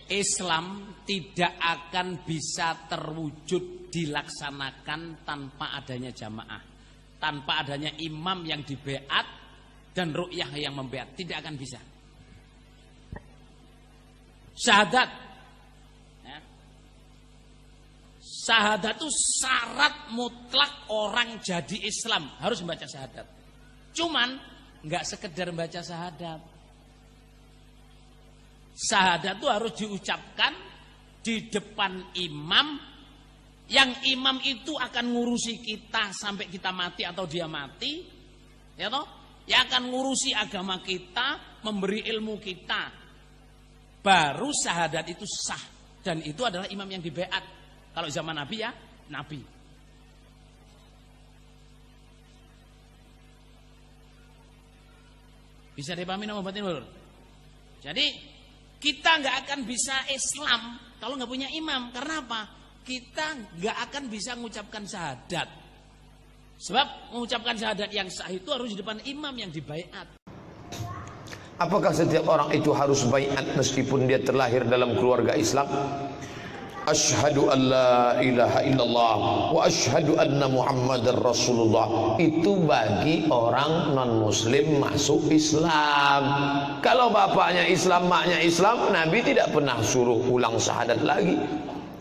Islam tidak akan bisa terwujud dilaksanakan tanpa adanya jamaah, tanpa adanya imam yang dibeat dan ru'yah yang membeat, tidak akan bisa. Syahadat, ya. Syahadat itu syarat mutlak orang jadi Islam harus membaca syahadat. Cuman nggak sekedar membaca syahadat. Syahadat itu harus diucapkan di depan imam, yang imam itu akan ngurusi kita sampai kita mati atau dia mati, ya toh? Yang akan ngurusi agama kita, memberi ilmu kita. Baru syahadat itu sah, dan itu adalah imam yang dibeat. Kalau zaman Nabi ya Nabi. Bisa dipahami nama batin lur? Jadi kita nggak akan bisa Islam kalau nggak punya imam. Karena apa? Kita nggak akan bisa mengucapkan syahadat. Sebab mengucapkan syahadat yang sah itu harus di depan imam yang dibaiat. Apakah setiap orang itu harus baiat meskipun dia terlahir dalam keluarga Islam? Asyhadu an la ilaha illallah wa asyhadu anna Muhammadar Rasulullah. Itu bagi orang non muslim masuk Islam. Kalau bapaknya Islam, maknya Islam, Nabi tidak pernah suruh ulang syahadat lagi.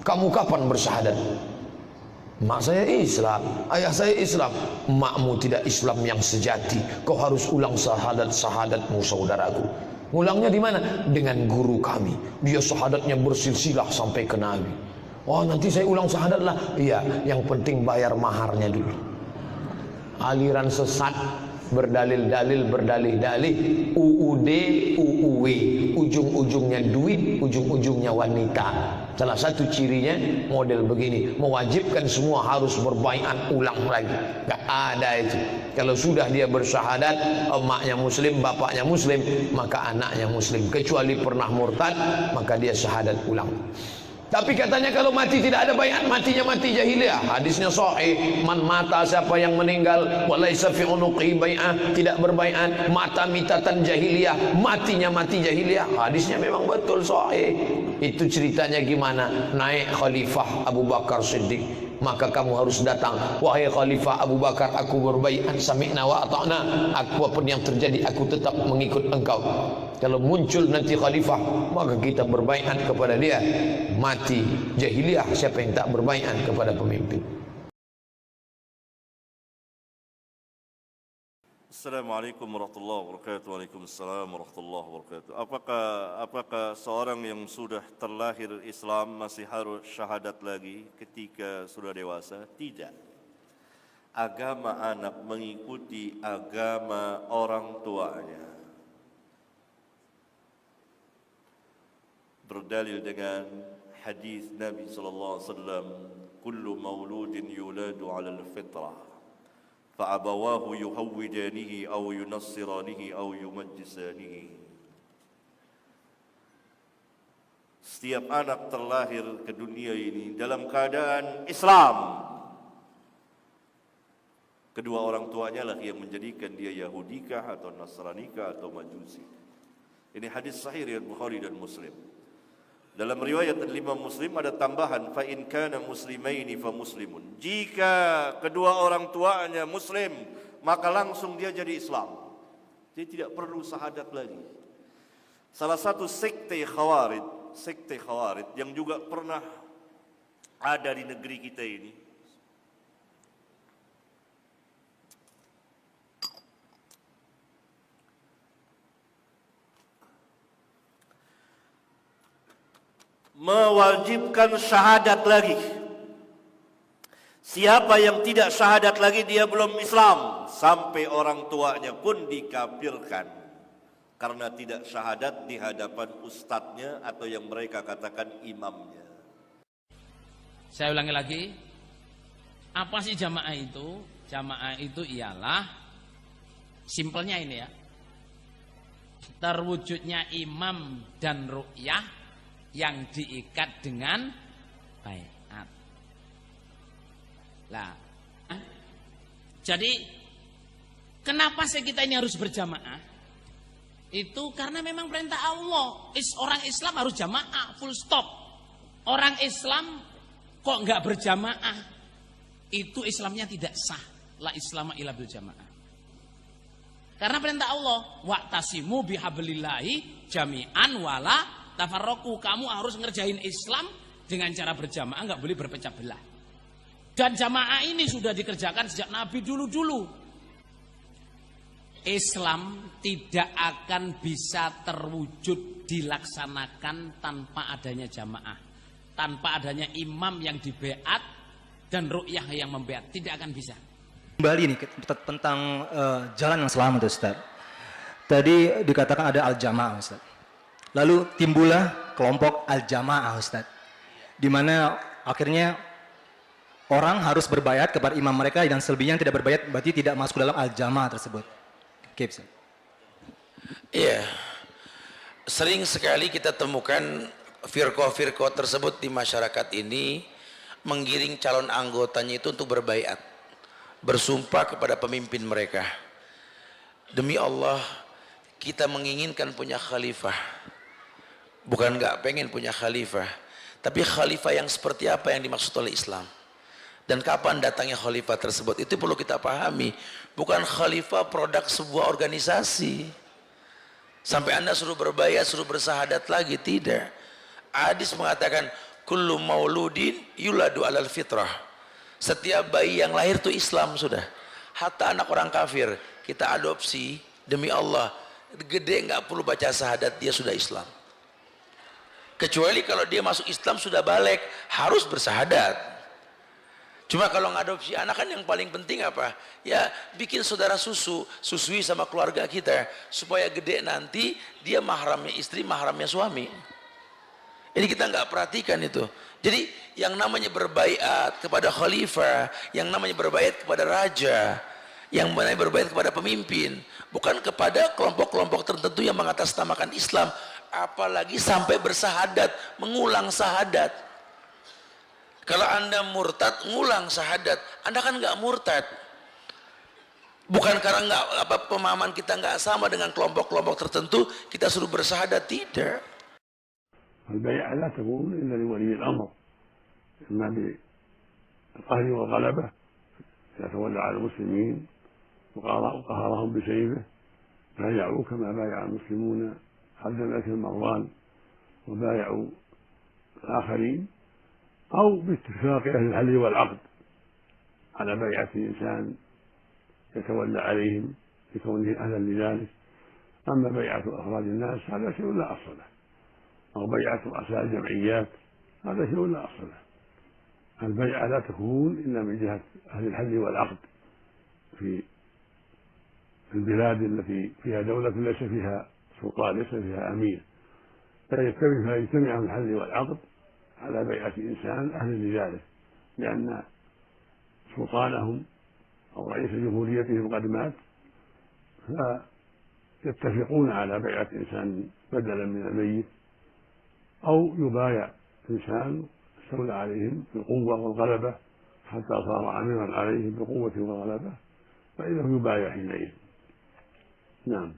Kamu kapan bersyahadat? Mak saya Islam, ayah saya Islam. Makmu tidak Islam yang sejati. Kau harus ulang syahadatmu saudaraku. Ngulangnya di mana? Dengan guru kami. Dia syahadatnya bersilsilah sampai ke Nabi. Oh, nanti saya ulang syahadat lah. Iya, yang penting bayar maharnya dulu. Aliran sesat, berdalil-dalil, berdalih-dalih, UUD, UUW, ujung-ujungnya duit, ujung-ujungnya wanita. Salah satu cirinya model begini, mewajibkan semua harus berbaiat ulang lagi. Gak ada itu. Kalau sudah dia bersyahadat, emaknya muslim, bapaknya muslim, maka anaknya muslim. Kecuali pernah murtad, maka dia syahadat ulang. Tapi katanya kalau mati tidak ada baiat, matinya mati jahiliyah. Hadisnya sahih, man mata, siapa yang meninggal walaisa fi unuqi bai'ah, tidak berbaiat, mata mitatan jahiliyah, matinya mati jahiliyah. Hadisnya memang betul sahih. Itu ceritanya gimana? Naik Khalifah Abu Bakar Siddiq. Maka kamu harus datang, wahai Khalifah Abu Bakar, aku berbaiat, sami'na wa ata'na, apapun yang terjadi aku tetap mengikut engkau. Kalau muncul nanti Khalifah, maka kita berbaiat kepada dia. Mati jahiliyah siapa yang tak berbaiat kepada pemimpin. Assalamualaikum warahmatullahi wabarakatuh. Waalaikumsalam warahmatullahi wabarakatuh. Apakah seorang yang sudah terlahir Islam masih harus syahadat lagi ketika sudah dewasa? Tidak. Agama anak mengikuti agama orang tuanya. Berdalil dengan hadis Nabi sallallahu alaihi wasallam, kullu mauludin yuladu 'ala al-fitrah. فَأَبَوَاهُ يُهَوِّدَانِهِ أَوْ يُنَصِّرَانِهِ أَوْ يُمَجِّسَانِهِ. Setiap anak terlahir ke dunia ini dalam keadaan Islam. Kedua orang tuanya lah yang menjadikan dia Yahudikah atau Nasranikah atau Majusi. Ini hadis sahih riwayat Bukhari dan Muslim. Dalam riwayat Imam Muslim ada tambahan, fa in kana muslimaini fa muslimun. Jika kedua orang tuanya muslim, maka langsung dia jadi Islam. Dia tidak perlu syahadat lagi. Salah satu sekte Khawarij yang juga pernah ada di negeri kita ini, mewajibkan syahadat lagi. Siapa yang tidak syahadat lagi dia belum Islam. Sampai orang tuanya pun dikafirkan karena tidak syahadat di hadapan ustadznya atau yang mereka katakan imamnya. Saya ulangi lagi. Apa sih jamaah itu? Jamaah itu ialah, simpelnya ini ya, terwujudnya imam dan ru'yah yang diikat dengan baiat. Lah, jadi kenapa sih kita ini harus berjamaah? Itu karena memang perintah Allah. Orang Islam harus jamaah, full stop. Orang Islam kok nggak berjamaah, itu Islamnya tidak sah. La Islama illa bil jamaah. Karena perintah Allah, wa'tasimu bihablillahi jami'an wala tafarraqu. Kamu harus ngerjain Islam dengan cara berjamaah, nggak boleh berpecah belah. Dan jamaah ini sudah dikerjakan sejak Nabi dulu-dulu. Islam tidak akan bisa terwujud dilaksanakan tanpa adanya jamaah, tanpa adanya imam yang dibeat dan ru'yah yang membeat, tidak akan bisa. Kembali nih tentang jalan yang selamat, Ustaz. Tadi dikatakan ada al-jamaah, Ustaz. Lalu timbullah kelompok al-jamaah, Ustaz, di mana akhirnya orang harus berbayat kepada imam mereka dan selebihnya yang tidak berbayat berarti tidak masuk dalam al-jamaah tersebut. Iya, sering sekali kita temukan firqah-firqah tersebut di masyarakat ini menggiring calon anggotanya itu untuk berbaiat, bersumpah kepada pemimpin mereka. Demi Allah, kita menginginkan punya khalifah, bukan nggak pengen punya khalifah, tapi khalifah yang seperti apa yang dimaksud oleh Islam. Dan kapan datangnya khalifah tersebut, itu perlu kita pahami. Bukan khalifah produk sebuah organisasi sampai Anda suruh berbayat, suruh bersahadat lagi, tidak. Hadis mengatakan kullu mauludin yuladu alal fitrah. Setiap bayi yang lahir itu Islam sudah. Hatta anak orang kafir kita adopsi, demi Allah gede nggak perlu baca syahadat, dia sudah Islam. Kecuali kalau dia masuk Islam sudah balik, harus bersahadat. Cuma kalau ngadopsi anak kan yang paling penting apa? Ya bikin saudara susui sama keluarga kita supaya gede nanti dia mahramnya istri, mahramnya suami. Ini kita nggak perhatikan itu. Jadi yang namanya berbaiat kepada khalifah, yang namanya berbaiat kepada raja, yang namanya berbaiat kepada pemimpin, bukan kepada kelompok-kelompok tertentu yang mengatasnamakan Islam, apalagi sampai bersahadat, mengulang sahadat. Kalau Anda murtad, ngulang syahadat, Anda kan nggak murtad. Bukan karena pemahaman kita nggak sama dengan kelompok-kelompok tertentu, kita suruh bersyahadat, tidak. البيعة لا تكون إلا لولي الأمر، إما بالقهر والغلبة يتولى على المسلمين وقهرهم بسيفه، بايعوا كما بايع المسلمون عبد الملك مروان وبايعوا الآخرين، أو باتفاق أهل الحل والعقد على بيعة إنسان يتولى عليهم لكونه أهلا لذلك. أما بيعة أفراد الناس هذا شيء لا أصل له، أو بيعة رؤساء الجمعيات هذا شيء لا أصل له. البيعة لا تكون إلا من جهة أهل الحل والعقد في البلاد التي فيها دولة ليس فيها سلطان، ليس فيها أمير، فيجتمع أهل الحل والعقد على بيعة إنسان أهل لذلك، لأن سلطانهم أو رئيس جمهوريتهم قد مات، فيتفقون على بيعة إنسان بدلا من الميت، أو يبايع إنسان استولى عليهم بالقوة والغلبة حتى صار أميرا عليهم بالقوة والغلبة، فإنه يبايع حينئذ. نعم.